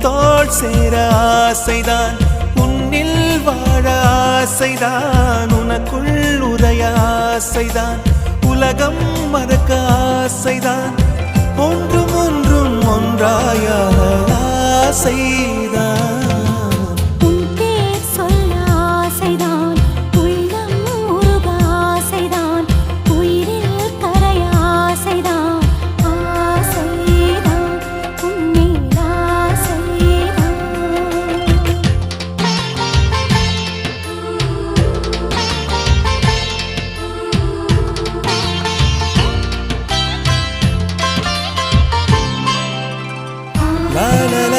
தோள் சேர ஆசைதான், உன்னில் வாழ ஆசைதான், உனக்குள் உரைய ஆசைதான், உலகம் மறக்க ஆசைதான், ஒன்றும் ஒன்றும் ஒன்றாய ஆசைதான். La la la